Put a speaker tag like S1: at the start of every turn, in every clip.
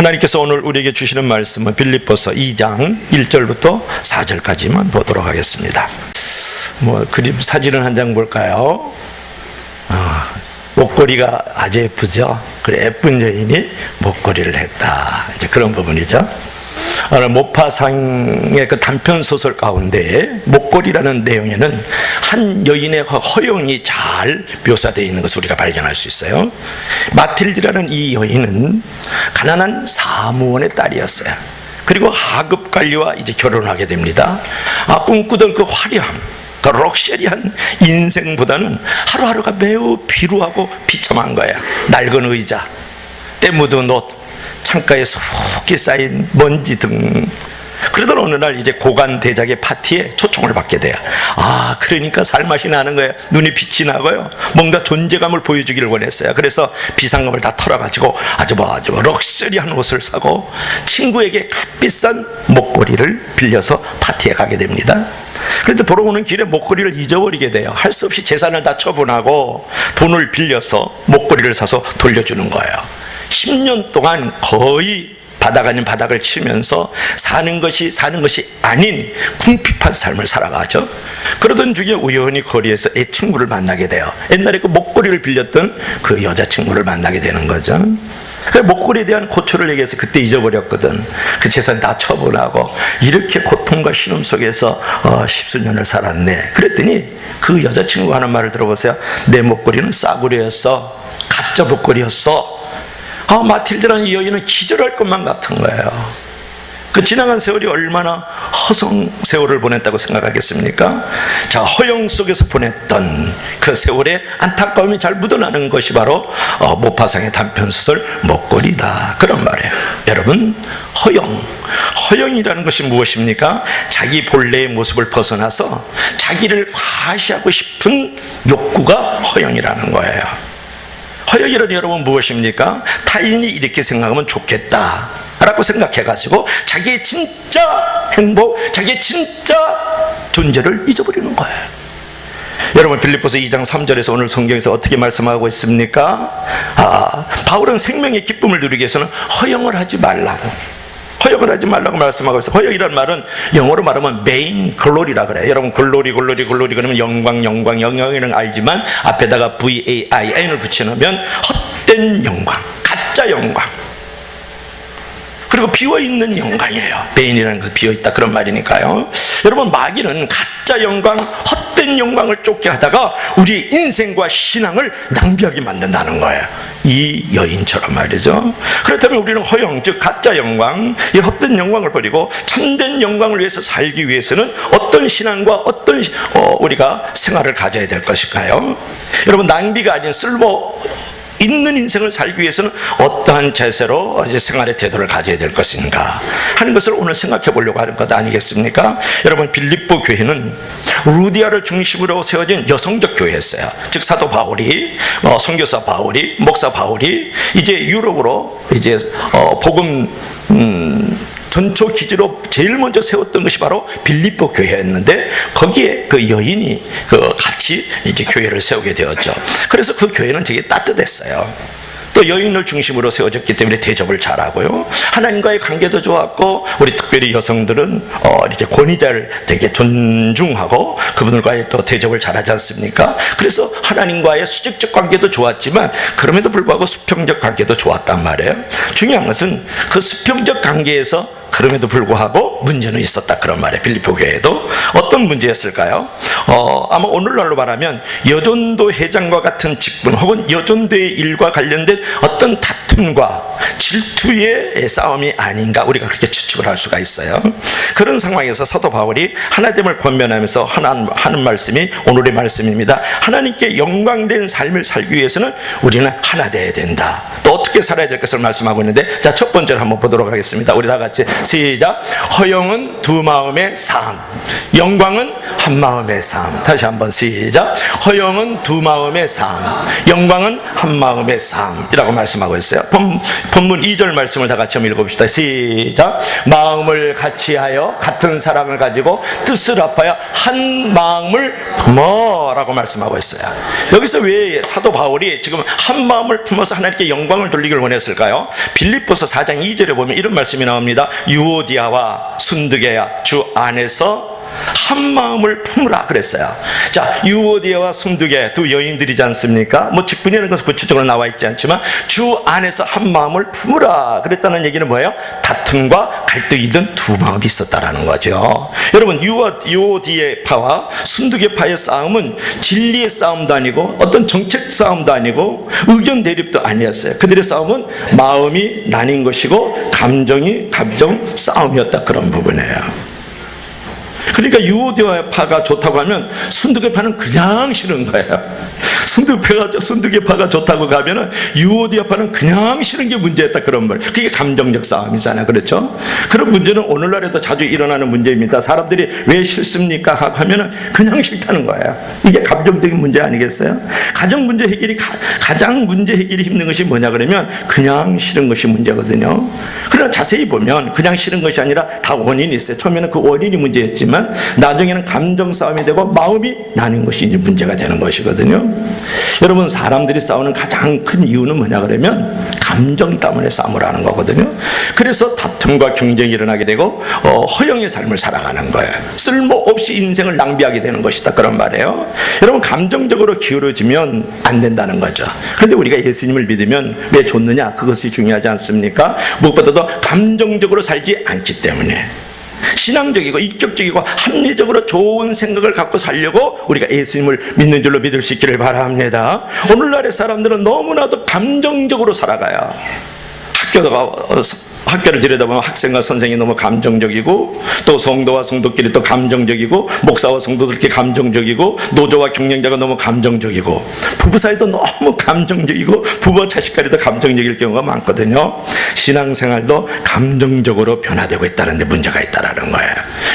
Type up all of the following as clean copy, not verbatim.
S1: 하나님께서 오늘 우리에게 주시는 말씀은 빌립보서 2장 1절부터 4절까지만 보도록 하겠습니다. 그림 사진을 한 장 볼까요? 목걸이가 아주 예쁘죠? 그래, 예쁜 여인이 목걸이를 했다. 이제 그런 부분이죠. 오늘 모파상의 그 단편 소설 가운데 목걸이라는 내용에는 한 여인의 허영이 잘 묘사되어 있는 것을 우리가 발견할 수 있어요. 마틸드라는 이 여인은 가난한 사무원의 딸이었어요. 그리고 하급 관리와 이제 결혼하게 됩니다. 꿈꾸던 그 화려함, 그 럭셔리한 인생보다는 하루하루가 매우 비루하고 비참한 거야. 낡은 의자, 때 묻은 옷, 창가에 수북히 쌓인 먼지 등. 그러던 어느 날 이제 고관 대작의 파티에 초청을 받게 돼요. 그러니까 살맛이 나는 거예요. 눈이 빛이 나고요. 뭔가 존재감을 보여주기를 원했어요. 그래서 비상금을 다 털어가지고 아주 럭셔리한 옷을 사고 친구에게 값비싼 목걸이를 빌려서 파티에 가게 됩니다. 그런데 돌아오는 길에 목걸이를 잊어버리게 돼요. 할 수 없이 재산을 다 처분하고 돈을 빌려서 목걸이를 사서 돌려주는 거예요. 10년 동안 거의 바닥 아닌 바닥을 치면서 사는 것이 아닌 궁핍한 삶을 살아가죠. 그러던 중에 우연히 거리에서 친구를 만나게 돼요. 옛날에 그 목걸이를 빌렸던 그 여자친구를 만나게 되는 거죠. 그 목걸이에 대한 고초를 얘기해서 그때 잊어버렸거든. 그 재산 다 처분하고 이렇게 고통과 신음 속에서 십수년을 살았네. 그랬더니 그 여자친구가 하는 말을 들어보세요. 내 목걸이는 싸구려였어. 가짜 목걸이였어. 마틸드라는 이 여인은 기절할 것만 같은 거예요. 그 지나간 세월이 얼마나 허송 세월을 보냈다고 생각하겠습니까? 자, 허영 속에서 보냈던 그 세월의 안타까움이 잘 묻어나는 것이 바로 모파상의 단편소설 목걸이다. 그런 말이에요. 여러분, 허영이라는 것이 무엇입니까? 자기 본래의 모습을 벗어나서 자기를 과시하고 싶은 욕구가 허영이라는 거예요. 허영이란 여러분 무엇입니까? 타인이 이렇게 생각하면 좋겠다 라고 생각해가지고 자기의 진짜 행복, 자기의 진짜 존재를 잊어버리는 거예요. 여러분, 빌립보서 2장 3절에서 오늘 성경에서 어떻게 말씀하고 있습니까? 바울은 생명의 기쁨을 누리기 위해서는 허영을 하지 말라고 말씀하고 있어요. 허영이라는 말은 영어로 말하면 메인 글로리라 그래요. 여러분, 글로리 그러면 영광이라는 알지만 앞에다가 VAIN을 붙여놓으면 헛된 영광, 가짜 영광, 그리고 비어있는 영광이에요. 메인이라는 것은 비어있다 그런 말이니까요. 여러분, 마귀는 가짜 영광, 헛된 영광을 쫓게 하다가 우리의 인생과 신앙을 낭비하게 만든다는 거예요. 이 여인처럼 말이죠. 그렇다면 우리는 허영, 즉 가짜 영광, 이 헛된 영광을 버리고 참된 영광을 위해서 살기 위해서는 어떤 신앙과 어떤 우리가 생활을 가져야 될 것일까요? 여러분, 낭비가 아닌 쓸모 있는 인생을 살기 위해서는 어떠한 자세로 생활의 태도를 가져야 될 것인가 하는 것을 오늘 생각해 보려고 하는 것 아니겠습니까? 여러분, 빌립보 교회는 루디아를 중심으로 세워진 여성적 교회였어요. 즉 사도 바울이, 선교사 바울이, 목사 바울이 이제 유럽으로 이제 복음 전초 기지로 제일 먼저 세웠던 것이 바로 빌립보 교회였는데, 거기에 그 여인이 같이 이제 교회를 세우게 되었죠. 그래서 그 교회는 되게 따뜻했어요. 또 여인을 중심으로 세워졌기 때문에 대접을 잘하고요. 하나님과의 관계도 좋았고, 우리 특별히 여성들은 이제 권위자를 되게 존중하고 그분들과의 또 대접을 잘하지 않습니까? 그래서 하나님과의 수직적 관계도 좋았지만 그럼에도 불구하고 수평적 관계도 좋았단 말이에요. 중요한 것은 그 수평적 관계에서 그럼에도 불구하고 문제는 있었다 그런 말이에요. 빌립보 교회에도 어떤 문제였을까요? 아마 오늘날로 말하면 여전도 회장과 같은 직분 혹은 여전도의 일과 관련된 어떤 다툼과 질투의 싸움이 아닌가, 우리가 그렇게 추측을 할 수가 있어요. 그런 상황에서 사도 바울이 하나됨을 권면하면서 하는 말씀이 오늘의 말씀입니다. 하나님께 영광된 삶을 살기 위해서는 우리는 하나 되어야 된다. 또 어떻게 살아야 될 것을 말씀하고 있는데, 자, 첫 번째로 한번 보도록 하겠습니다. 우리 다 같이 시작. 허영은 두 마음의 삶, 영광은 한 마음의 삶. 다시 한번 시작. 허영은 두 마음의 삶, 영광은 한 마음의 삶이라고 말씀하고 있어요. 본문 2절 말씀을 다 같이 한번 읽어봅시다. 시작. 마음을 같이하여 같은 사랑을 가지고 뜻을 합하여 한 마음을 품어라고 말씀하고 있어요. 여기서 왜 사도 바울이 지금 한 마음을 품어서 하나님께 영광을 돌리기를 원했을까요? 빌립보서 4장 2절에 보면 이런 말씀이 나옵니다. 유오디아와 순드게야 주 안에서 한 마음을 품으라 그랬어요. 자, 유오디아와 순두개 두 여인들이지 않습니까? 뭐 직분이라는 것은 구체적으로 나와 있지 않지만 주 안에서 한 마음을 품으라 그랬다는 얘기는 뭐예요? 다툼과 갈등이든 두 마음이 있었다라는 거죠. 여러분, 유오디아파와 순두개파의 싸움은 진리의 싸움도 아니고 어떤 정책 싸움도 아니고 의견 대립도 아니었어요. 그들의 싸움은 마음이 나뉜 것이고 감정 싸움이었다, 그런 부분이에요. 그러니까 유오디아파가 좋다고 하면 순두개파는 그냥 싫은 거예요. 순두개파가 좋다고 가면은 유오디아파는 그냥 싫은 게 문제였다, 그런 말. 그게 감정적 싸움이잖아요. 그렇죠? 그런 문제는 오늘날에도 자주 일어나는 문제입니다. 사람들이 왜 싫습니까? 하면은 그냥 싫다는 거예요. 이게 감정적인 문제 아니겠어요? 가장 문제 해결이 힘든 것이 뭐냐 그러면 그냥 싫은 것이 문제거든요. 그러나 자세히 보면 그냥 싫은 것이 아니라 다 원인이 있어요. 처음에는 그 원인이 문제였지만 나중에는 감정 싸움이 되고 마음이 나뉜 것이 이제 문제가 되는 것이거든요. 여러분, 사람들이 싸우는 가장 큰 이유는 뭐냐 그러면 감정 때문에 싸움을 하는 거거든요. 그래서 다툼과 경쟁이 일어나게 되고 허영의 삶을 살아가는 거예요. 쓸모없이 인생을 낭비하게 되는 것이다, 그런 말이에요. 여러분, 감정적으로 기울어지면 안 된다는 거죠. 그런데 우리가 예수님을 믿으면 왜 좋느냐? 그것이 중요하지 않습니까? 무엇보다도 감정적으로 살지 않기 때문에 신앙적이고 인격적이고 합리적으로 좋은 생각을 갖고 살려고 우리가 예수님을 믿는 줄로 믿을 수 있기를 바랍니다. 오늘날의 사람들은 너무나도 감정적으로 살아가요. 학교를 들여다보면 학생과 선생이 너무 감정적이고, 또 성도와 성도끼리 또 감정적이고, 목사와 성도들끼리 감정적이고, 노조와 경영자가 너무 감정적이고, 부부 사이도 너무 감정적이고, 부부와 자식까지도 감정적일 경우가 많거든요. 신앙생활도 감정적으로 변화되고 있다는 데 문제가 있다는 거예요.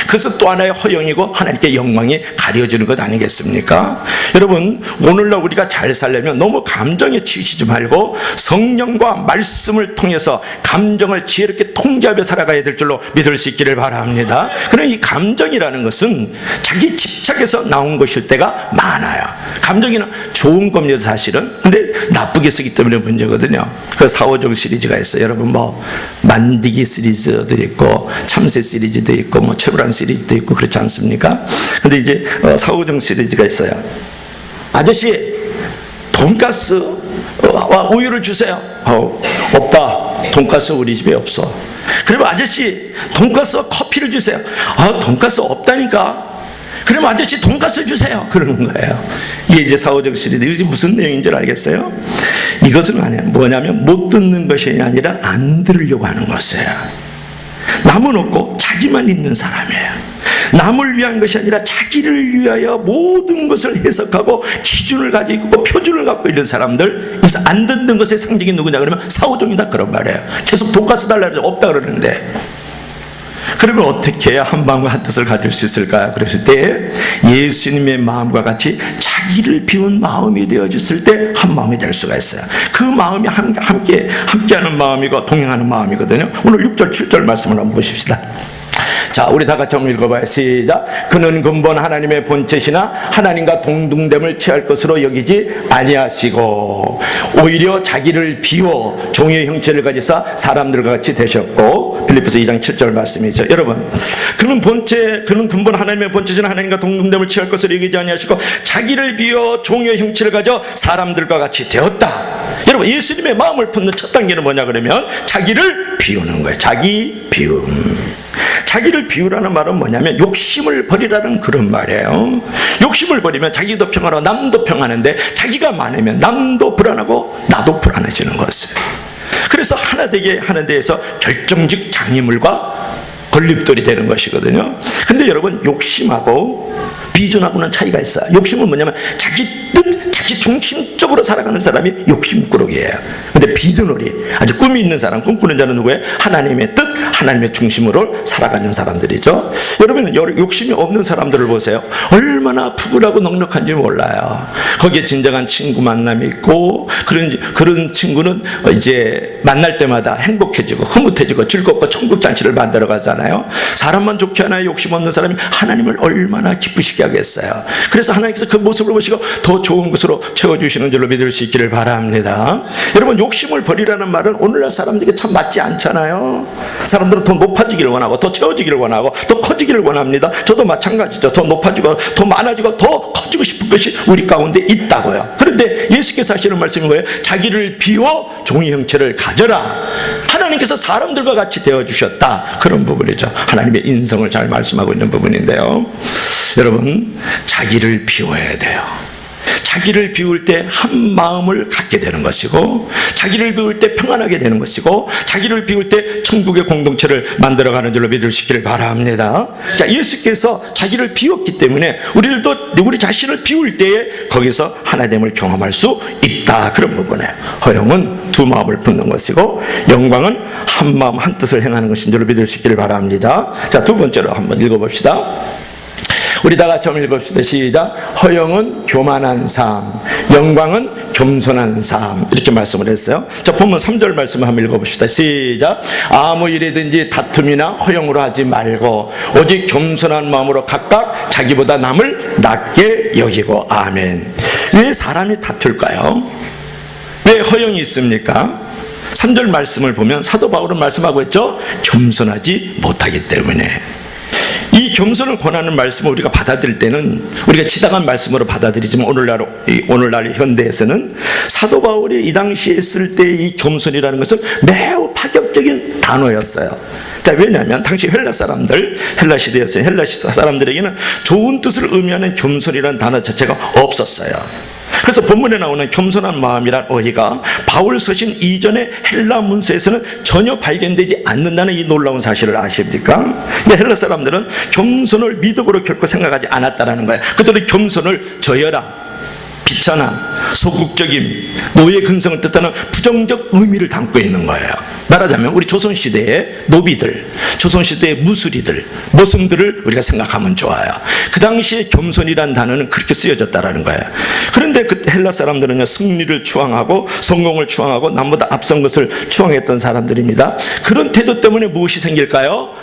S1: 그래서 또 하나의 허영이고 하나님께 영광이 가려지는 것 아니겠습니까? 여러분, 오늘날 우리가 잘 살려면 너무 감정에 치우치지 말고 성령과 말씀을 통해서 감정을 지혜롭게 통제하며 살아가야 될 줄로 믿을 수 있기를 바랍니다. 그럼 이 감정이라는 것은 자기 집착에서 나온 것일 때가 많아요. 감정이는 좋은 겁니다, 사실은. 근데 나쁘게 쓰기 때문에 문제거든요. 그 사오정 시리즈가 있어요. 여러분, 뭐 만디기 시리즈도 있고 참새 시리즈도 있고 뭐 최불암 시리즈도 있고 그렇지 않습니까? 근데 이제 사오정 시리즈가 있어요. 아저씨, 돈가스와 우유를 주세요. 없다. 돈가스 우리 집에 없어. 그러면 아저씨, 돈가스와 커피를 주세요. 돈가스 없다니까. 그러면 아저씨, 돈가스 주세요. 그러는 거예요. 이게 이제 사오정 시리즈. 이것이 무슨 내용인 줄 알겠어요? 이것은 뭐냐면 못 듣는 것이 아니라 안 들으려고 하는 것이에요. 남은 없고 자기만 있는 사람이에요. 남을 위한 것이 아니라 자기를 위하여 모든 것을 해석하고 기준을 가지고 있고 표준을 갖고 있는 사람들. 그래서 안 듣는 것의 상징이 누구냐 그러면 사오정이다, 그런 말이에요. 계속 돈가스 달라고 없다 그러는데, 그러면 어떻게 해야 한 마음과 한 뜻을 가질 수 있을까요? 그랬을 때 예수님의 마음과 같이 자기를 비운 마음이 되어졌을 때 한 마음이 될 수가 있어요. 그 마음이 함께하는 마음이고 동행하는 마음이거든요. 오늘 6절 7절 말씀을 한번 보십시다. 자, 우리 다 같이 한번 읽어봐요. 시작. 그는 근본 하나님의 본체시나 하나님과 동등됨을 취할 것으로 여기지 아니하시고 오히려 자기를 비워 종의 형체를 가지사 사람들과 같이 되셨고, 빌립보서 2장 7절 말씀이죠. 여러분, 그는 근본 하나님의 본체시나 하나님과 동등됨을 취할 것으로 여기지 아니하시고 자기를 비워 종의 형체를 가져 사람들과 같이 되었다. 여러분, 예수님의 마음을 품는 첫 단계는 뭐냐 그러면 자기를 비우는 거예요. 자기 비움. 자기를 비우라는 말은 뭐냐면 욕심을 버리라는 그런 말이에요. 욕심을 버리면 자기도 평안하고 남도 평안한데 자기가 많으면 남도 불안하고 나도 불안해지는 것이에요. 그래서 하나 되게 하는 데에서 결정적 장애물과 걸림돌이 되는 것이거든요. 근데 여러분, 욕심하고 비준하고는 차이가 있어요. 욕심은 뭐냐면 자기 뜻, 자기 중심적으로 살아가는 사람이 욕심꾸러기예요. 근데 비전홀이 아주 꿈이 있는 사람, 꿈꾸는 자는 누구예요? 하나님의 뜻, 하나님의 중심으로 살아가는 사람들이죠. 여러분, 욕심이 없는 사람들을 보세요. 얼마나 푸근하고 넉넉한지 몰라요. 거기에 진정한 친구 만남이 있고, 그런 친구는 이제 만날 때마다 행복해지고 흐뭇해지고 즐겁고 천국 잔치를 만들어 가잖아요. 사람만 좋게 하나에 욕심 없는 사람이 하나님을 얼마나 기쁘시게 하겠어요. 그래서 하나님께서 그 모습을 보시고 더 좋은 것으로 채워주시는 줄로 믿을 수 있기를 바랍니다. 여러분, 욕심을 버리라는 말은 오늘날 사람들에게 참 맞지 않잖아요. 사람들은 더 높아지기를 원하고 더 채워지기를 원하고 더 커지기를 원합니다. 저도 마찬가지죠. 더 높아지고 더 많아지고 더 커지고 싶은 것이 우리 가운데 있다고요. 그런데 예수께서 하시는 말씀인 거예요. 자기를 비워 종의 형체를 가져라. 하나님께서 사람들과 같이 되어주셨다. 그런 부분이죠. 하나님의 인성을 잘 말씀하고 있는 부분인데요. 여러분, 자기를 비워야 돼요. 자기를 비울 때 한 마음을 갖게 되는 것이고, 자기를 비울 때 평안하게 되는 것이고, 자기를 비울 때 천국의 공동체를 만들어가는 줄로 믿을 수 있기를 바랍니다. 자, 예수께서 자기를 비웠기 때문에 우리들도 우리 자신을 비울 때에 거기서 하나님을 경험할 수 있다. 그런 부분이에요. 허영은 두 마음을 품는 것이고, 영광은 한 마음 한 뜻을 행하는 것인 줄로 믿을 수 있기를 바랍니다. 자, 두 번째로 한번 읽어봅시다. 우리 다 같이 한번 읽읍시다. 시작. 허영은 교만한 삶, 영광은 겸손한 삶. 이렇게 말씀을 했어요. 자, 본문 3절 말씀을 한번 읽어봅시다. 시작. 아무 일이든지 다툼이나 허영으로 하지 말고 오직 겸손한 마음으로 각각 자기보다 남을 낮게 여기고. 아멘. 왜 사람이 다툴까요? 왜 허영이 있습니까? 3절 말씀을 보면 사도 바울은 말씀하고 있죠. 겸손하지 못하기 때문에. 이 겸손을 권하는 말씀을 우리가 받아들일 때는 우리가 지당한 말씀으로 받아들이지만 오늘날 현대에서는 사도 바울이 이 당시에 쓸 때 이 겸손이라는 것은 매우 파격적인 단어였어요. 자, 왜냐하면 당시 헬라 사람들, 헬라 시대였어요. 헬라 사람들에게는 좋은 뜻을 의미하는 겸손이라는 단어 자체가 없었어요. 그래서 본문에 나오는 겸손한 마음이란 어휘가 바울 서신 이전의 헬라 문서에서는 전혀 발견되지 않는다는 이 놀라운 사실을 아십니까? 근데 헬라 사람들은 겸손을 미덕으로 결코 생각하지 않았다는 거예요. 그들은 겸손을 저열함, 비천함, 소극적임, 노예 근성을 뜻하는 부정적 의미를 담고 있는 거예요. 말하자면 우리 조선시대의 노비들, 조선시대의 무술이들, 모승들을 우리가 생각하면 좋아요. 그 당시에 겸손이란 단어는 그렇게 쓰여졌다는 거예요. 그런데 그 헬라 사람들은요, 승리를 추앙하고 성공을 추앙하고 남보다 앞선 것을 추앙했던 사람들입니다. 그런 태도 때문에 무엇이 생길까요?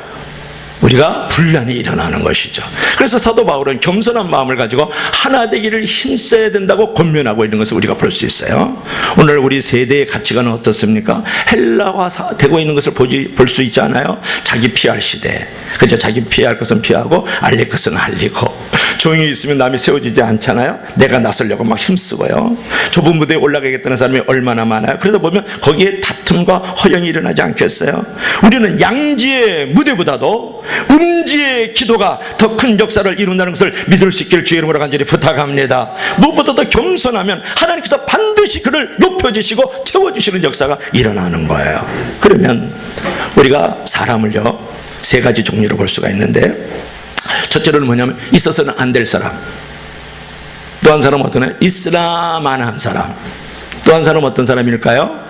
S1: 우리가 분란이 일어나는 것이죠. 그래서 사도 바울은 겸손한 마음을 가지고 하나 되기를 힘써야 된다고 권면하고 있는 것을 우리가 볼 수 있어요. 오늘 우리 세대의 가치관은 어떻습니까? 헬라화 되고 있는 것을 볼 수 있지 않아요? 자기 피할 시대. 그죠? 자기 피할 것은 피하고 알릴 것은 알리고, 조용히 있으면 남이 세워지지 않잖아요. 내가 나서려고 막 힘쓰고요. 좁은 무대에 올라가겠다는 사람이 얼마나 많아요. 그러다 보면 거기에 다툼과 허영이 일어나지 않겠어요? 우리는 양지의 무대보다도 음지의 기도가 더 큰 역사를 이룬다는 것을 믿을 수 있기를 주의 이름으로 간절히 부탁합니다. 무엇보다도 겸손하면 하나님께서 반드시 그를 높여주시고 채워주시는 역사가 일어나는 거예요. 그러면 우리가 사람을요, 세 가지 종류로 볼 수가 있는데, 첫째로는 뭐냐면 있어서는 안 될 사람, 또 한 사람은 어떤 애? 있으나만 한 사람, 또 한 사람은 어떤 사람일까요?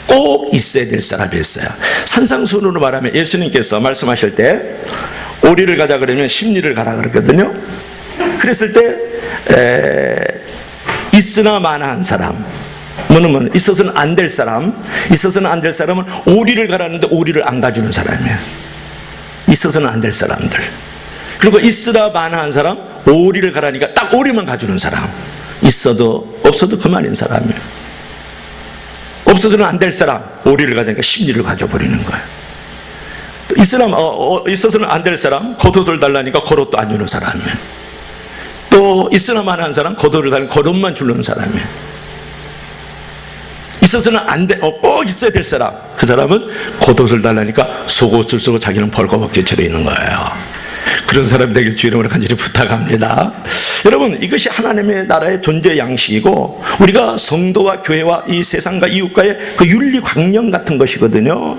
S1: 꼭 있어야 될 사람이 있어요. 산상순으로 말하면 예수님께서 말씀하실 때 오리를 가자 그러면 십리를 가라 그랬거든요. 그랬을 때 있으나 마나한 사람, 뭐는 있어서는 안 될 사람, 있어서는 안 될 사람은 오리를 가라는데 오리를 안 가주는 사람이에요. 있어서는 안 될 사람들. 그리고 있으나 마나한 사람, 오리를 가라니까 딱 오리만 가주는 사람, 있어도 없어도 그만인 사람이에요. 없어서는 안 될 사람, 오리를 가져니까 십리를 가져버리는 거예요. 있어서는 안 될 사람, 겉옷을 달라니까 겉옷도 안 주는 사람이에요. 또 있으나만 한 사람, 겉옷을 달라니까 겉옷만 주는 사람이에요. 있어서는 안 돼, 꼭 있어야 될 사람, 그 사람은 겉옷을 달라니까 속옷을 쓰고 자기는 벌거벗게 차려 있는 거예요. 그런 사람이 되길 주의 이름으로 간절히 부탁합니다. 여러분, 이것이 하나님의 나라의 존재 양식이고 우리가 성도와 교회와 이 세상과 이웃과의 그 윤리 광령 같은 것이거든요.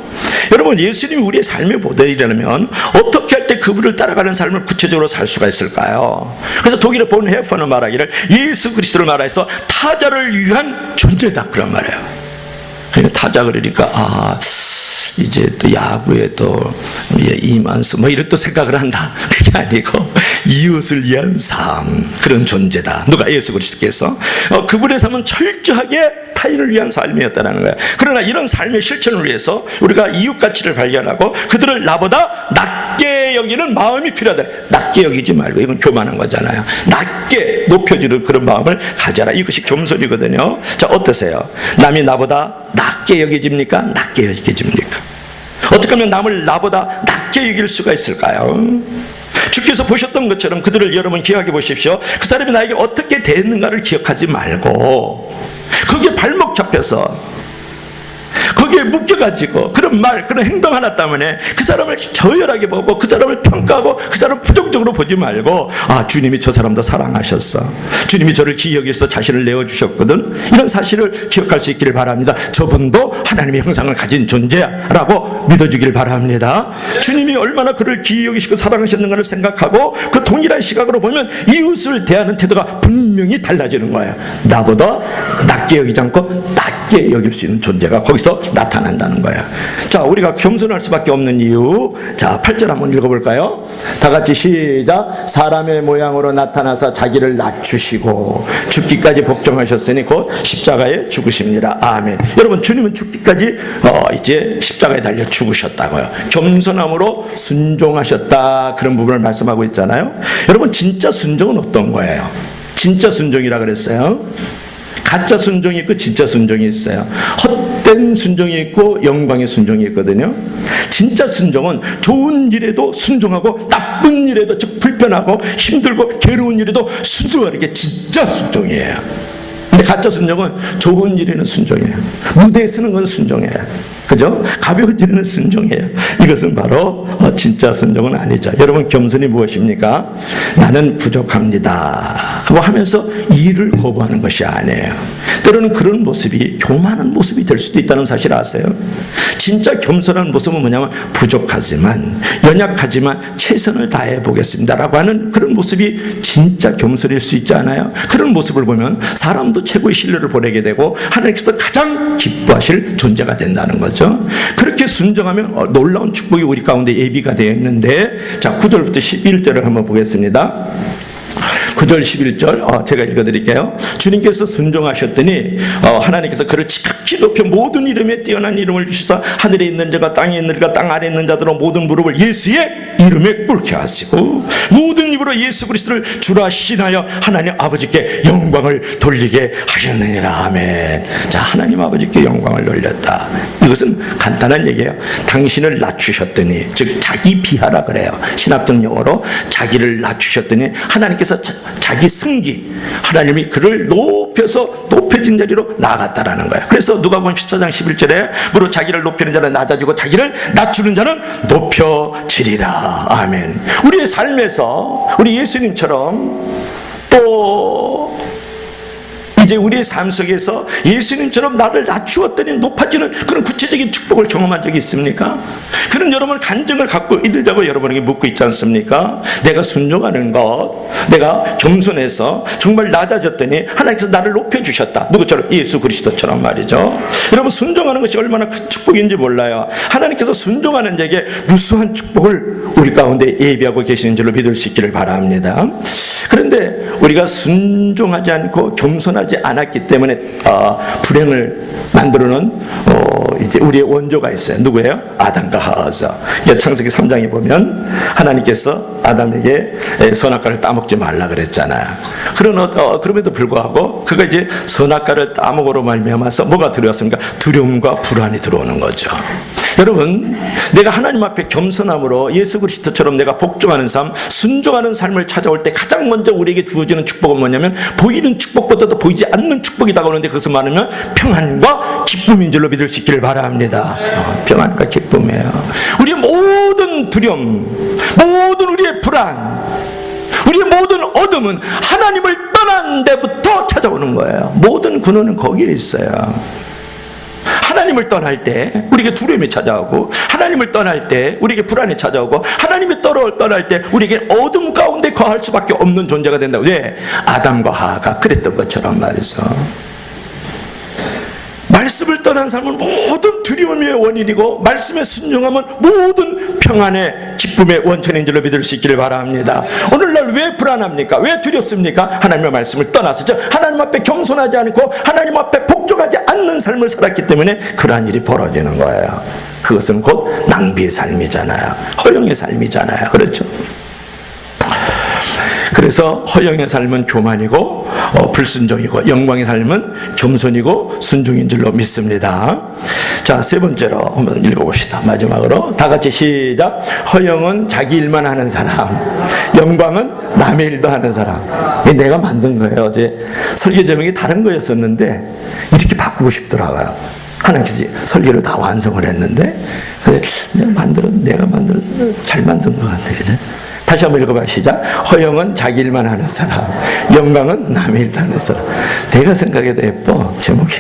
S1: 여러분, 예수님이 우리의 삶의 모델이라면 어떻게 할 때 그분을 따라가는 삶을 구체적으로 살 수가 있을까요? 그래서 독일의 본 헤퍼는 말하기를 예수 그리스도를 말해서 타자를 위한 존재다 그런 말이에요. 그러니까 타자 그러니까 이제 또 야구에 또 이만수 뭐 이런 또 생각을 한다, 그게 아니고 이웃을 위한 삶, 그런 존재다. 누가? 예수 그리스도께서 그분의 삶은 철저하게 타인을 위한 삶이었다는 거예요. 그러나 이런 삶의 실천을 위해서 우리가 이웃 가치를 발견하고 그들을 나보다 낮게 여기는 마음이 필요하다. 낮게 여기지 말고, 이건 교만한 거잖아요. 낮게 높여주는 그런 마음을 가져라. 이것이 겸손이거든요. 자, 어떠세요? 남이 나보다 낮게 여겨집니까? 낮게 여겨집니까? 어떻게 하면 남을 나보다 낮게 여길 수가 있을까요? 주께서 보셨던 것처럼 그들을 여러분 기억해 보십시오. 그 사람이 나에게 어떻게 대했는가를 기억하지 말고 거기에 발목 잡혀서 거기에 묶여가지고 그런 말, 그런 행동 하나 때문에 그 사람을 저열하게 보고 그 사람을 평가하고 그 사람을 부정적으로 보지 말고, 주님이 저 사람도 사랑하셨어, 주님이 저를 기억해서 자신을 내어주셨거든, 이런 사실을 기억할 수 있기를 바랍니다. 저분도 하나님의 형상을 가진 존재야라고 믿어주길 바랍니다. 주님이 얼마나 그를 기억하시고 사랑하셨는가를 생각하고 그 동일한 시각으로 보면 이웃을 대하는 태도가 분명히 달라지는 거예요. 나보다 낮게 여기지 않고 낮게 여길 수 있는 존재가 거기서 나타난다는 거야. 자, 우리가 겸손할 수밖에 없는 이유. 자, 8절 한번 읽어볼까요? 다 같이 시작. 사람의 모양으로 나타나서 자기를 낮추시고 죽기까지 복종하셨으니 곧 십자가에 죽으십니다. 아멘. 여러분, 주님은 죽기까지 이제 십자가에 달려 죽으셨다고요. 겸손함으로 순종하셨다, 그런 부분을 말씀하고 있잖아요. 여러분, 진짜 순종은 어떤 거예요? 진짜 순종이라 그랬어요. 가짜 순종이 있고 진짜 순종이 있어요. 헛된 순종이 있고 영광의 순종이 있거든요. 진짜 순종은 좋은 일에도 순종하고 나쁜 일에도, 즉 불편하고 힘들고 괴로운 일에도 순종하는 게 진짜 순종이에요. 근데 가짜 순종은 좋은 일에는 순종이에요. 무대에 서는 건 순종이에요. 그죠? 가벼운 일에는 순종해요. 이것은 바로 진짜 순종은 아니죠. 여러분, 겸손이 무엇입니까? 나는 부족합니다 하고 하면서 일을 거부하는 것이 아니에요. 때로는 그런 모습이 교만한 모습이 될 수도 있다는 사실 아세요? 진짜 겸손한 모습은 뭐냐면 부족하지만, 연약하지만 최선을 다해 보겠습니다 라고 하는 그런 모습이 진짜 겸손일 수 있지 않아요? 그런 모습을 보면 사람도 최고의 신뢰를 보내게 되고 하나님께서 가장 기뻐하실 존재가 된다는 거죠. 그렇게 순종하면 놀라운 축복이 우리 가운데 예비가 되어 있는데, 자, 9절부터 11절을 한번 보겠습니다. 9절 11절 제가 읽어드릴게요. 주님께서 순종하셨더니 하나님께서 그를 지극히 높여 모든 이름에 뛰어난 이름을 주시사 하늘에 있는 자가 땅에 있는 자가 땅 아래에 있는 자들은 모든 무릎을 예수의 이름에 꿇게 하시고 모든 입으로 예수 그리스도를 주라 신하여 하나님 아버지께 영광을 돌리게 하셨느니라. 아멘. 자, 하나님 아버지께 영광을 돌렸다. 이것은 간단한 얘기예요. 당신을 낮추셨더니, 즉 자기 비하라 그래요. 신학적 용어로 자기를 낮추셨더니 하나님께서 자기 승기, 하나님이 그를 높여서 높여진 자리로 나아갔다라는 거예요. 그래서 누가복음 14장 11절에 무릇 자기를 높이는 자는 낮아지고 자기를 낮추는 자는 높여지리라. 아멘. 우리의 삶에서 우리 예수님처럼 또 이제 우리의 삶 속에서 예수님처럼 나를 낮추었더니 높아지는 그런 구체적인 축복을 경험한 적이 있습니까? 그런 여러분 간증을 갖고 있자고 여러분에게 묻고 있지 않습니까? 내가 순종하는 것, 내가 겸손해서 정말 낮아졌더니 하나님께서 나를 높여주셨다. 누구처럼? 예수 그리스도처럼 말이죠. 여러분, 순종하는 것이 얼마나 큰 축복인지 몰라요. 하나님께서 순종하는 자에게 무수한 축복을 우리 가운데 예비하고 계시는 줄로 믿을 수 있기를 바랍니다. 그런데 우리가 순종하지 않고 겸손하지 않았기 때문에 불행을 만들어놓은 이제 우리의 원조가 있어요. 누구예요? 아담과 하와죠. 창세기 3장에 보면 하나님께서 아담에게 선악과를 따먹지 말라 그랬잖아요. 그럼에도 불구하고 그가 이제 선악과를 따먹으로 말미암아서 뭐가 들어왔습니까? 두려움과 불안이 들어오는 거죠. 여러분, 내가 하나님 앞에 겸손함으로 예수 그리스도처럼 내가 복종하는 삶, 순종하는 삶을 찾아올 때 가장 먼저 우리에게 주어지는 축복은 뭐냐면 보이는 축복보다도 보이지 않는 축복이 다가오는데 그것은 말하면 평안과 기쁨인 줄로 믿을 수 있기를 바랍니다. 평안과 기쁨이에요. 우리의 모든 두려움, 모든 우리의 불안, 우리의 모든 어둠은 하나님을 떠난 데부터 찾아오는 거예요. 모든 근원은 거기에 있어요. 하나님을 떠날 때 우리에게 두려움이 찾아오고, 하나님을 떠날 때 우리에게 불안이 찾아오고, 하나님이 떠날 때 우리에게 어둠 가운데 거할 수밖에 없는 존재가 된다. 왜? 아담과 하와가 그랬던 것처럼 말이죠. 말씀을 떠난 삶은 모든 두려움의 원인이고, 말씀에 순종하면 모든 평안의 기쁨의 원천인 줄로 믿을 수 있기를 바랍니다. 오늘날 왜 불안합니까? 왜 두렵습니까? 하나님의 말씀을 떠나서, 즉 하나님 앞에 겸손하지 않고 하나님 앞에 복종하지 않는 삶을 살았기 때문에 그러한 일이 벌어지는 거예요. 그것은 곧 낭비의 삶이잖아요. 허영의 삶이잖아요. 그렇죠? 그래서 허영의 삶은 교만이고 불순종이고, 영광의 삶은 겸손이고 순종인 줄로 믿습니다. 자, 세 번째로 한번 읽어봅시다. 마지막으로 다 같이 시작. 허영은 자기 일만 하는 사람, 영광은 남의 일도 하는 사람. 내가 만든 거예요. 어제 설교 제목이 다른 거였었는데 이렇게 바꾸고 싶더라고요. 하나님께서 설교를 다 완성을 했는데, 내가 만들어 잘 만든 것 같아요. 그죠? 다시 한번 읽어봐. 시작. 허영은 자기 일만 하는 사람, 영광은 남의 일도 하는 사람. 내가 생각해도 예뻐, 제목이.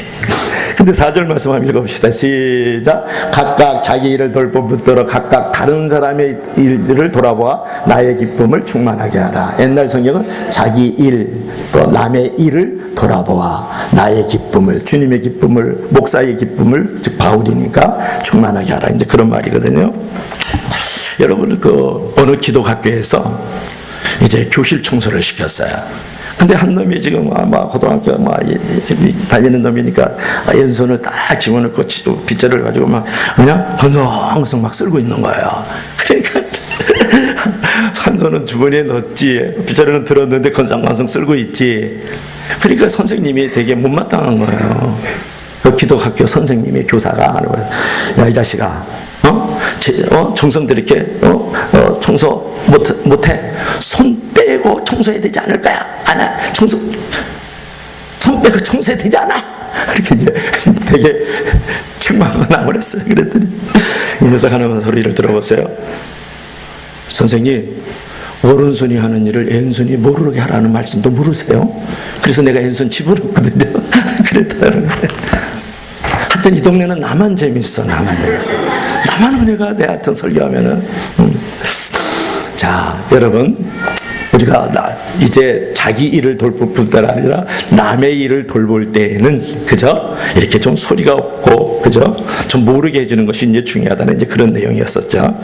S1: 근데 4절 말씀 한번 읽어봅시다. 시작. 각각 자기 일을 돌봄으로 각각 다른 사람의 일을 돌아보아 나의 기쁨을 충만하게 하라. 옛날 성경은 자기 일, 또 남의 일을 돌아보아 나의 기쁨을, 주님의 기쁨을, 목사의 기쁨을, 즉 바울이니까 충만하게 하라. 이제 그런 말이거든요. 여러분, 어느 기독학교에서 이제 교실 청소를 시켰어요. 근데 한 놈이 지금 고등학교 다니는 놈이니까 왼손을 딱 집어넣고 빗자루를 가지고 그냥 건성건성 막 쓸고 있는 거예요. 그러니까 한 손은 주머니에 넣었지, 빗자루는 들었는데 건성건성 쓸고 있지. 그러니까 선생님이 되게 못마땅한 거예요. 그 기독학교 선생님이, 교사가 하는 거예요. 야, 이 자식아, 정성들 이렇게 청소 못해? 손 빼고 청소해야 되지 않을 거야? 손 빼고 청소해야 되지 않아? 이렇게 이제 되게 책망하고 나버렸어요. 그랬더니 이 녀석 하나만 소리를 들어보세요. 선생님, 오른손이 하는 일을 왼손이 모르게 하라는 말씀도 모르세요? 그래서 내가 왼손 집어넣었거든요. 그랬다는 거예요. 하여튼 이 동네는 나만 재밌어. 나만 은혜가 내 하여튼 설교하면은. 자, 여러분, 우리가 이제 자기 일을 돌볼 뿐만 아니라 남의 일을 돌볼 때에는, 그죠? 이렇게 좀 소리가 없고, 그죠? 좀 모르게 해주는 것이 이제 중요하다는 이제 그런 내용이었었죠.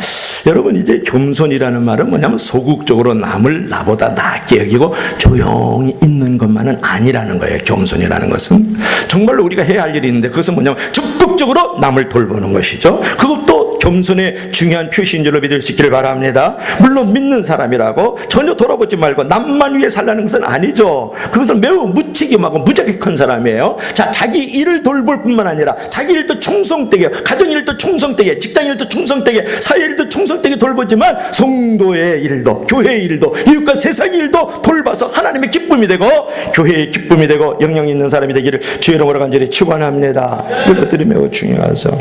S1: 여러분, 이제 겸손이라는 말은 뭐냐면 소극적으로 남을 나보다 낫게 여기고 조용히 있는 것만은 아니라는 거예요. 겸손이라는 것은 정말로 우리가 해야 할 일이 있는데, 그것은 뭐냐면 적극적으로 남을 돌보는 것이죠. 그것도 겸손의 중요한 표시인 줄로 믿을 수 있기를 바랍니다. 물론 믿는 사람이라고 전혀 돌아보지 말고 남만 위해 살라는 것은 아니죠. 그것은 매우 무책임하고 무자격한 사람이에요. 자, 자기 일을 돌볼 뿐만 아니라 자기 일도 충성되게, 가정 일도 충성되게, 직장 일도 충성되게, 사회 일도 충성되게 돌보지만 성도의 일도, 교회의 일도, 이웃과 세상의 일도 돌봐서 하나님의 기쁨이 되고 교회의 기쁨이 되고 영향 있는 사람이 되기를 주의 이름으로 간절히 축원합니다. 이것들이 매우 중요하죠.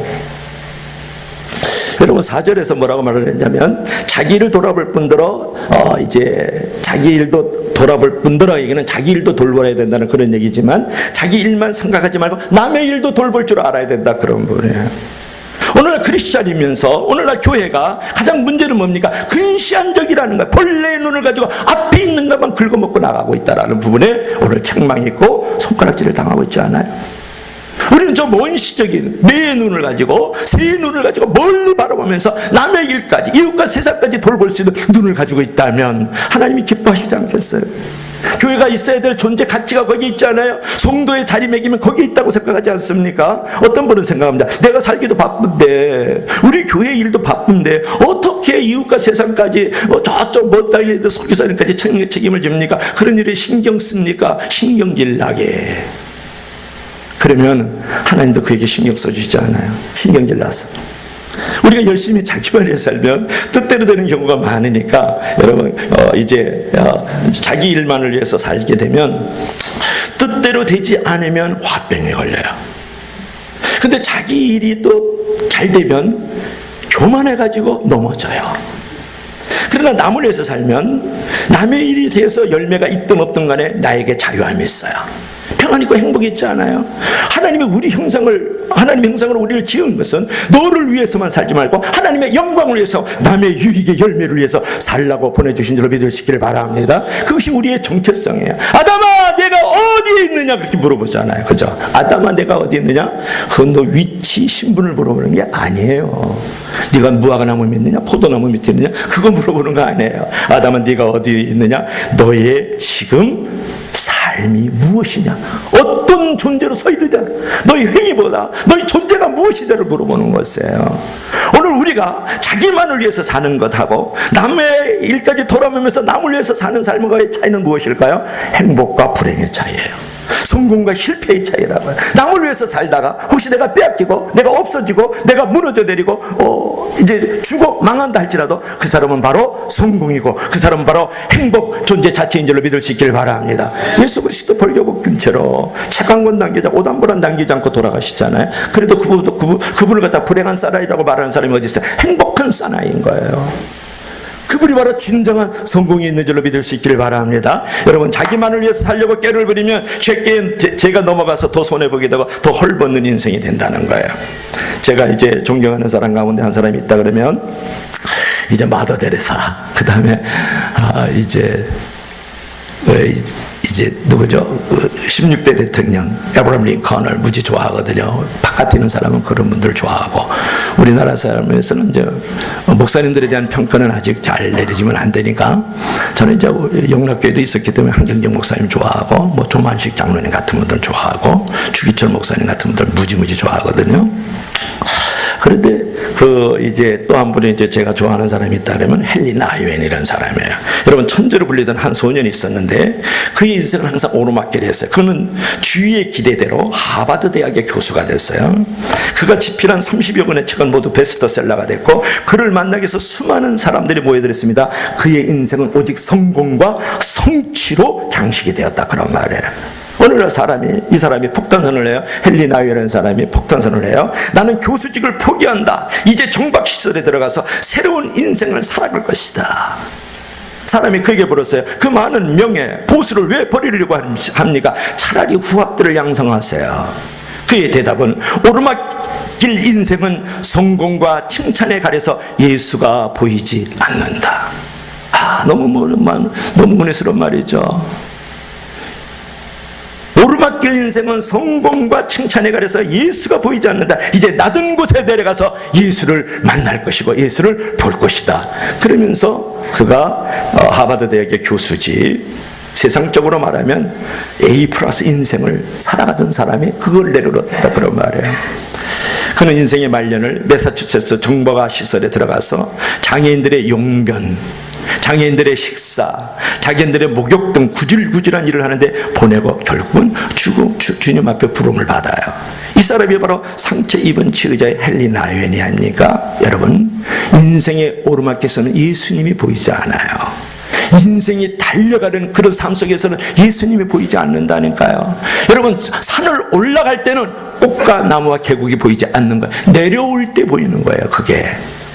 S1: 여러분, 4절에서 뭐라고 말을 했냐면, 자기 일을 돌아볼 뿐더러 이제 자기 일도 돌아볼 뿐더러, 얘기는 자기 일도 돌봐야 된다는 그런 얘기지만, 자기 일만 생각하지 말고 남의 일도 돌볼 줄 알아야 된다, 그런 부분이에요. 오늘날 크리스찬이면서 오늘날 교회가 가장 문제는 뭡니까? 근시안적이라는 거예요. 본래의 눈을 가지고 앞에 있는 것만 긁어먹고 나가고 있다는 부분에 오늘 책망이 있고 손가락질을 당하고 있지 않아요? 우리는 저 원시적인 매의 눈을 가지고, 새의 눈을 가지고 멀리 바라보면서 남의 일까지, 이웃과 세상까지 돌볼 수 있는 눈을 가지고 있다면 하나님이 기뻐하시지 않겠어요? 교회가 있어야 될 존재 가치가 거기 있잖아요. 성도의 자리매김은 거기 있다고 생각하지 않습니까? 어떤 분은 생각합니다. 내가 살기도 바쁜데, 우리 교회 일도 바쁜데 어떻게 이웃과 세상까지 저쪽 먼 땅에 설교사님까지 책임을 집니까? 그런 일에 신경 씁니까? 신경질 나게. 그러면 하나님도 그에게 신경 써주지 않아요. 신경질 나서. 우리가 열심히 자기만 위해 살면 뜻대로 되는 경우가 많으니까, 여러분, 이제 자기 일만을 위해서 살게 되면 뜻대로 되지 않으면 화병에 걸려요. 근데 자기 일이 또 잘 되면 교만해가지고 넘어져요. 그러나 남을 위해서 살면 남의 일이 돼서 열매가 있든 없든 간에 나에게 자유함이 있어요. 평안 있고 행복이 있지 않아요? 하나님의 형상으로 우리를 지은 것은 너를 위해서만 살지 말고 하나님의 영광을 위해서, 남의 유익의 열매를 위해서 살라고 보내주신 줄로 믿으시기를 바랍니다. 그것이 우리의 정체성이에요. 아담아 내가 어디에 있느냐 그렇게 물어보잖아요. 그죠? 아담아 내가 어디에 있느냐? 그건 너 위치 신분을 물어보는 게 아니에요. 네가 무화과나무 밑에 있느냐 포도나무 밑에 있느냐 그거 물어보는 거 아니에요. 아담아 네가 어디에 있느냐? 너의 지금 삶이 무엇이냐, 어떤 존재로 서 있느냐, 너의 행위보다 너의 존재가 무엇이냐를 물어보는 것이에요. 오늘 우리가 자기만을 위해서 사는 것하고 남의 일까지 돌아보면서 남을 위해서 사는 삶과의 차이는 무엇일까요? 행복과 불행의 차이예요. 성공과 실패의 차이라고요. 남을 위해서 살다가 혹시 내가 빼앗기고 내가 없어지고 내가 무너져 내리고 이제 죽어 망한다 할지라도 그 사람은 바로 성공이고 그 사람은 바로 행복 존재 자체인 줄로 믿을 수 있기를 바랍니다. 예수 그리스도 벌교복균 채로 책 한 권 남기자 오단불안 남기지 않고 돌아가시잖아요. 그래도 그분을 갖다 불행한 사나이라고 말하는 사람이 어디 있어요? 행복한 사나이인 거예요. 그분이 바로 진정한 성공이 있는 줄로 믿을 수 있기를 바랍니다. 여러분 자기만을 위해서 살려고 꾀를 부리면 쉽게 제가 넘어가서 더 손해보게 되고 더 헐벗는 인생이 된다는 거예요. 제가 이제 존경하는 사람 가운데 한 사람이 있다 그러면 이제 마더 데레사, 그 다음에 이제 누구죠? 16대 대통령 에브라임 링컨을 무지 좋아하거든요. 바깥에 있는 사람은 그런 분들 좋아하고, 우리나라 사람에서는 이제 목사님들에 대한 평가는 아직 잘 내리지면 안 되니까 저는 이제 영락교회도 있었기 때문에 한경정 목사님 좋아하고, 뭐 조만식 장로님 같은 분들 좋아하고, 주기철 목사님 같은 분들 무지무지 좋아하거든요. 그런데 이제 또 한 분이 이제 제가 좋아하는 사람이 있다 그러면 헨리 나이웬이라는 사람이에요. 여러분 천재로 불리던 한 소년이 있었는데 그의 인생은 항상 오르막길을 했어요. 그는 주위의 기대대로 하버드 대학의 교수가 됐어요. 그가 집필한 30여 권의 책은 모두 베스트셀러가 됐고, 그를 만나기 위해서 수많은 사람들이 모여들었습니다. 그의 인생은 오직 성공과 성취로 장식이 되었다, 그런 말이에요. 어느 날 이 사람이 폭탄선을 해요. 헨리 나이웬이라는 사람이 폭탄선을 해요. 나는 교수직을 포기한다. 이제 정박시설에 들어가서 새로운 인생을 살아갈 것이다. 사람이 그에게 물었어요. 그 많은 명예, 보수를 왜 버리려고 합니까? 차라리 후학들을 양성하세요. 그의 대답은 오르막길 인생은 성공과 칭찬에 가려서 예수가 보이지 않는다. 너무 은혜스러운 말이죠. 오르막길 인생은 성공과 칭찬에 가려서 예수가 보이지 않는다. 이제 낮은 곳에 내려가서 예수를 만날 것이고 예수를 볼 것이다. 그러면서 그가 하버드 대학의 교수지, 세상적으로 말하면 A+ 인생을 살아가던 사람이 그걸 내려놓았다, 그런 말이에요. 그는 인생의 말년을 매사추세츠 정박아 시설에 들어가서 장애인들의 용변, 장애인들의 식사, 장애인들의 목욕 등 구질구질한 일을 하는데 보내고 결국은 주님 앞에 부름을 받아요. 이 사람이 바로 상처 입은 치유자의 헨리 나이웬이 아닙니까? 여러분, 인생의 오르막에서는 예수님이 보이지 않아요. 인생이 달려가는 그런 삶 속에서는 예수님이 보이지 않는다니까요. 여러분, 산을 올라갈 때는 꽃과 나무와 계곡이 보이지 않는 거예요. 내려올 때 보이는 거예요. 그게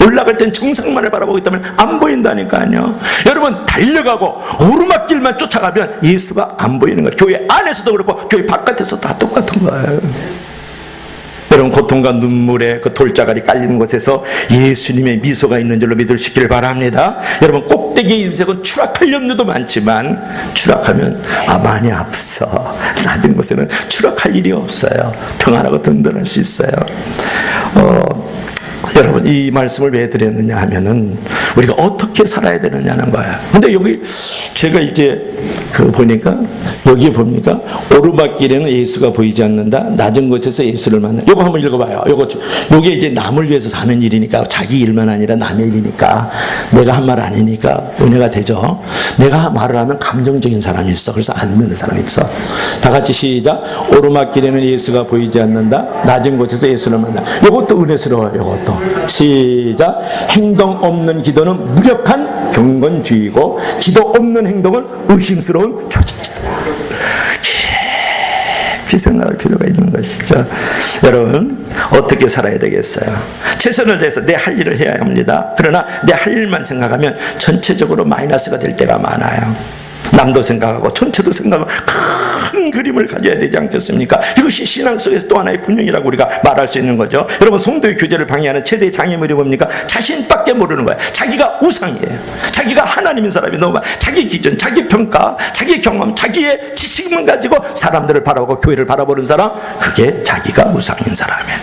S1: 올라갈 땐 정상만을 바라보고 있다면 안 보인다니까요. 여러분, 달려가고 오르막길만 쫓아가면 예수가 안 보이는 거예요. 교회 안에서도 그렇고 교회 바깥에서도 다 똑같은 거예요. 여러분, 고통과 눈물에 그 돌자갈이 깔리는 곳에서 예수님의 미소가 있는 줄로 믿을 수 있기를 바랍니다. 여러분, 꼭대기 인생은 추락할 염려도 많지만 추락하면 많이 아프죠. 낮은 곳에는 추락할 일이 없어요. 평안하고 든든할 수 있어요. 여러분, 이 말씀을 왜 드렸느냐 하면은 우리가 어떻게 살아야 되느냐는 거예요. 근데 여기 제가 이제 보니까 여기 보니까 오르막길에는 예수가 보이지 않는다. 낮은 곳에서 예수를 만나. 요거 한번 읽어봐요. 요게 이제 남을 위해서 사는 일이니까, 자기 일만 아니라 남의 일이니까, 내가 한 말 아니니까 은혜가 되죠. 내가 말을 하면 감정적인 사람이 있어. 그래서 안 듣는 사람이 있어. 다 같이 시작. 오르막길에는 예수가 보이지 않는다. 낮은 곳에서 예수를 만나. 요것도 은혜스러워요. 요것도. 시작. 행동 없는 기도는 무력한 경건주의고 기도 없는 행동은 의심스러운 조작이다. 깊이 생각할 필요가 있는 것이죠. 여러분, 어떻게 살아야 되겠어요? 최선을 다해서 내 할 일을 해야 합니다. 그러나 내 할 일만 생각하면 전체적으로 마이너스가 될 때가 많아요. 남도 생각하고 전체도 생각하고 큰 그림을 가져야 되지 않겠습니까? 이것이 신앙 속에서 또 하나의 군용이라고 우리가 말할 수 있는 거죠. 여러분, 성도의 교제를 방해하는 최대의 장애물이 뭡니까? 자신밖에 모르는 거예요. 자기가 우상이에요. 자기가 하나님인 사람이 너무 많아요. 자기 기준, 자기 평가, 자기 경험, 자기의 지식만 가지고 사람들을 바라보고 교회를 바라보는 사람, 그게 자기가 우상인 사람이에요.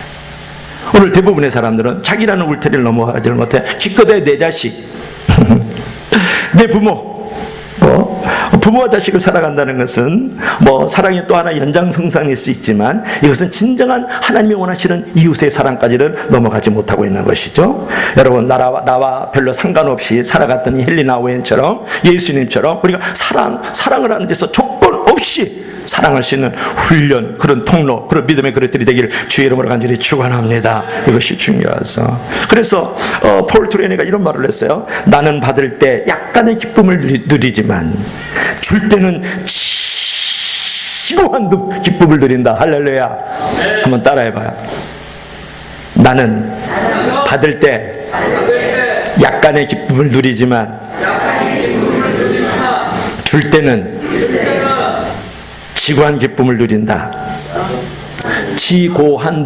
S1: 오늘 대부분의 사람들은 자기라는 울타리를 넘어가지 못해 기껏해 내 자식, 내 부모, 부모와 자식을 살아간다는 것은 사랑의 또 하나 연장선상일 수 있지만, 이것은 진정한 하나님이 원하시는 이웃의 사랑까지는 넘어가지 못하고 있는 것이죠. 여러분, 나와 별로 상관없이 살아갔던 헬리나 오웬처럼, 예수님처럼 우리가 사랑을 하는 데서 조건 없이 사랑할 수 있는 훈련, 그런 통로, 그런 믿음의 그릇들이 되기를 주의 이름으로 간절히 축원합니다. 이것이 중요하죠. 그래서 폴 트레이너가 이런 말을 했어요. 나는 받을 때 약간의 기쁨을 누리지만 줄 때는 지고한 기쁨을 누린다. 할렐루야. 한번 따라해봐요. 나는 받을 때 약간의 기쁨을 누리지만 줄 때는 지고한 기쁨을 누린다. 지고한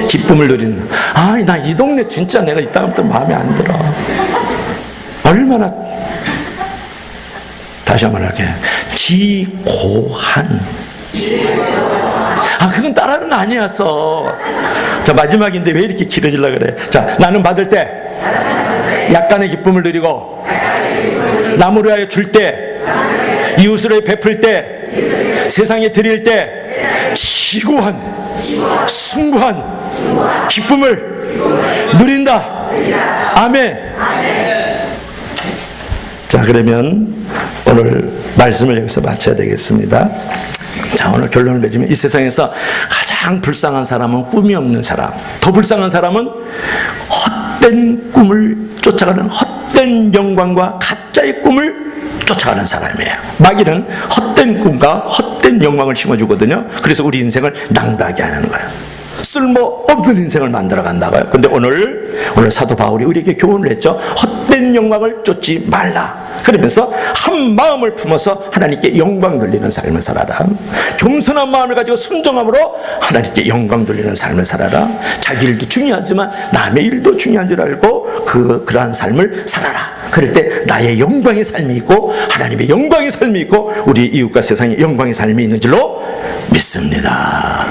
S1: 기쁨을 누린다. 나 이 동네 진짜 내가 이 다음부터 마음에 안 들어. 얼마나, 다시 한번 할게. 지고한. 그건 따라하는 거 아니었어. 자, 마지막인데 왜 이렇게 길어지려고 그래? 자, 나는 받을 때 약간의 기쁨을 누리고, 남을 위하여 줄 때, 이웃을 위해 베풀 때, 세상에 드릴 때 지고한, 숭고한 기쁨을 누린다. 아멘. 자, 그러면 오늘 말씀을 여기서 마쳐야 되겠습니다. 자, 오늘 결론을 내주면, 이 세상에서 가장 불쌍한 사람은 꿈이 없는 사람, 더 불쌍한 사람은 헛된 꿈을 쫓아가는, 헛된 영광과 가짜의 꿈을 쫓아가는 사람이에요. 마귀는 헛된 꿈과 헛된 영광을 심어주거든요. 그래서 우리 인생을 낭비하게 하는 거예요. 쓸모없는 인생을 만들어 간다고요. 근데 오늘 사도 바울이 우리에게 교훈을 했죠. 헛된 영광을 쫓지 말라. 그러면서 한 마음을 품어서 하나님께 영광 돌리는 삶을 살아라. 겸손한 마음을 가지고 순종함으로 하나님께 영광 돌리는 삶을 살아라. 자기 일도 중요하지만 남의 일도 중요한 줄 알고 그러한 삶을 살아라. 그럴 때 나의 영광의 삶이 있고 하나님의 영광의 삶이 있고 우리 이웃과 세상의 영광의 삶이 있는 줄로 믿습니다.